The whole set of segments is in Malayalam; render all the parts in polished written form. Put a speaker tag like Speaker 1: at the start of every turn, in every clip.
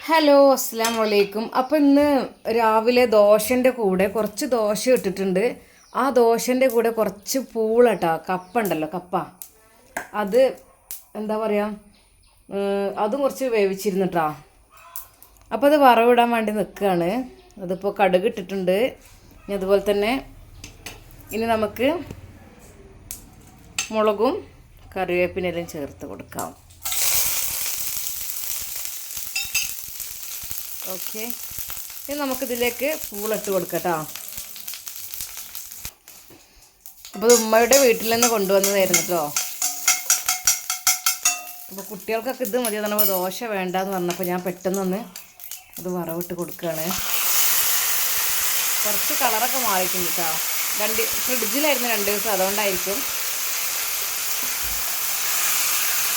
Speaker 1: ഹലോ അസ്സലാമു അലൈക്കും. അപ്പോൾ ഇന്ന് രാവിലെ ദോശൻ്റെ കൂടെ കുറച്ച് ദോശ ഇട്ടിട്ടുണ്ട്. ആ ദോശൻ്റെ കൂടെ കുറച്ച് പൂളട്ടാ, കപ്പ ഉണ്ടല്ലോ, കപ്പ, അത് എന്താ പറയുക, അതും കുറച്ച് വേവിച്ചിരുന്നിട്ടാ. അപ്പോൾ അത് വറവിടാൻ വേണ്ടി നിൽക്കുകയാണ്. അതിപ്പോൾ കടുക് ഇട്ടിട്ടുണ്ട്. ഇനി അതുപോലെ തന്നെ ഇനി നമുക്ക് മുളകും കറിവേപ്പിനെല്ലാം ചേർത്ത് കൊടുക്കാം. ഓക്കെ, ഇനി നമുക്കിതിലേക്ക് പൂളിട്ട് കൊടുക്കട്ടോ. അപ്പോൾ ഉമ്മയുടെ വീട്ടിൽ നിന്ന് കൊണ്ടുവന്നതായിരുന്നു കേട്ടോ. അപ്പോൾ കുട്ടികൾക്കൊക്കെ ഇത് മതി പറഞ്ഞപ്പോൾ ദോശ വേണ്ടാന്ന് പറഞ്ഞപ്പോൾ ഞാൻ പെട്ടെന്നൊന്ന് ഇത് വറവിട്ട് കൊടുക്കുകയാണ്. കുറച്ച് കളറൊക്കെ മാറിയിട്ടുണ്ട് കേട്ടോ. ഫ്രിഡ്ജിലായിരുന്നു 2 ദിവസം, അതുകൊണ്ടായിരിക്കും.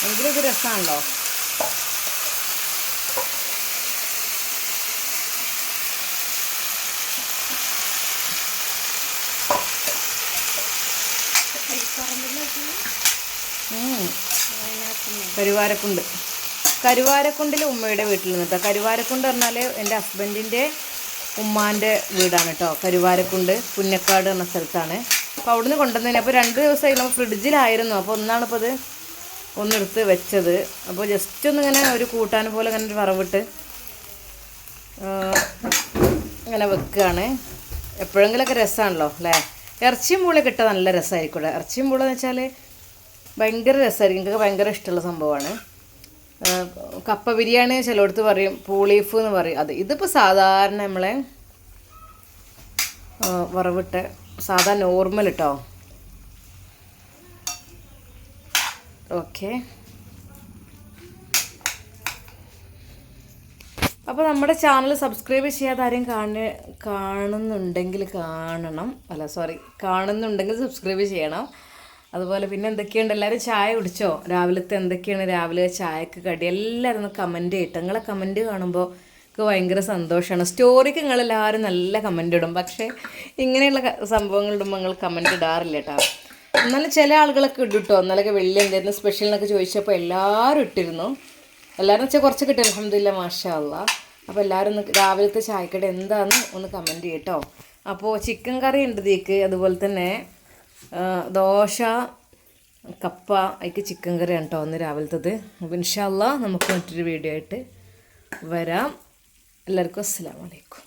Speaker 1: എങ്കിലും ഇത് രസമാണല്ലോ. കരുവാരക്കുണ്ടിൽ ഉമ്മയുടെ വീട്ടിൽ നിന്നിട്ടോ. കരുവാരക്കുണ്ട് പറഞ്ഞാൽ എൻ്റെ ഹസ്ബൻഡിൻ്റെ ഉമ്മാൻ്റെ വീടാണ് കേട്ടോ. കരുവാരക്കുണ്ട് പുന്നക്കാട് എന്ന സ്ഥലത്താണ്. അപ്പോൾ അവിടുന്ന് കൊണ്ടുവന്നതിന് അപ്പോൾ 2 ദിവസമായി നമ്മൾ ഫ്രിഡ്ജിലായിരുന്നു. അപ്പോൾ ഒന്നാണിപ്പോൾ അത് ഒന്നെടുത്ത് വെച്ചത്. അപ്പോൾ ജസ്റ്റ് ഒന്നിങ്ങനെ ഒരു കൂട്ടാൻ പോലെ അങ്ങനെ ഒരു വറവിട്ട് ഇങ്ങനെ വെക്കുകയാണ്. എപ്പോഴെങ്കിലൊക്കെ രസമാണല്ലോ അല്ലേ. ഇറച്ചിയും പൂളയൊക്കെ ഇട്ടാൽ നല്ല രസമായിരിക്കും. ഇറച്ചിയും പൂള എന്ന് വെച്ചാൽ ഭയങ്കര രസമായിരിക്കും. എനിക്ക് ഭയങ്കര ഇഷ്ടമുള്ള സംഭവമാണ്. കപ്പ ബിരിയാണി ചിലയിടത്ത് പറയും, പൂളീഫ് എന്ന് പറയും. ഇതിപ്പോൾ സാധാരണ നമ്മളെ വറവിട്ട് സാധാ നോർമൽ കേട്ടോ. ഓക്കെ, അപ്പോൾ നമ്മുടെ ചാനൽ സബ്സ്ക്രൈബ് ചെയ്യാതെ ആരെയും കാണുന്നുണ്ടെങ്കിൽ കാണുന്നുണ്ടെങ്കിൽ സബ്സ്ക്രൈബ് ചെയ്യണം. അതുപോലെ പിന്നെ എന്തൊക്കെയുണ്ട്, എല്ലാവരും ചായ കുടിച്ചോ? രാവിലത്തെ എന്തൊക്കെയാണ് രാവിലെ ചായക്ക് കടി? എല്ലാവരും ഒന്ന് കമൻറ്റ് ചെയ്യട്ടെ. നിങ്ങളെ കമൻറ്റ് കാണുമ്പോൾ എനിക്ക് ഭയങ്കര സന്തോഷമാണ്. സ്റ്റോറിക്ക് നിങ്ങളെല്ലാവരും നല്ല കമൻറ്റ് ഇടും, പക്ഷേ ഇങ്ങനെയുള്ള സംഭവങ്ങൾ ഇടുമ്പോൾ നിങ്ങൾ കമൻറ്റ് ഇടാറില്ല കേട്ടോ. എന്നാലും ചില ആളുകളൊക്കെ ഇടും കേട്ടോ. എന്നാലൊക്കെ വെള്ളി എന്തായിരുന്നു സ്പെഷ്യൽ എന്നൊക്കെ ചോദിച്ചപ്പോൾ എല്ലാവരും ഇട്ടിരുന്നു. എല്ലാവരും വെച്ചാൽ കുറച്ച് കിട്ടും, അൽഹംദുലില്ലാ, മാഷാ അല്ലാ. അപ്പോൾ എല്ലാവരും ഒന്ന് രാവിലത്തെ ചായക്കട എന്താണെന്ന് ഒന്ന് കമൻറ്റ് ചെയ്യട്ടോ. അപ്പോൾ ചിക്കൻ കറി ഉണ്ട് ഇതിക്ക്, അതുപോലെ തന്നെ ദോശ, കപ്പ, അതിക്ക് ചിക്കൻ കറിയാണ് കേട്ടോ ഒന്ന് രാവിലത്തത്. അപ്പോൾ ഇൻഷാ അല്ലാ നമുക്ക് മറ്റൊരു വീഡിയോ ആയിട്ട് വരാം. എല്ലാവർക്കും അസ്സലാമു അലൈക്കും.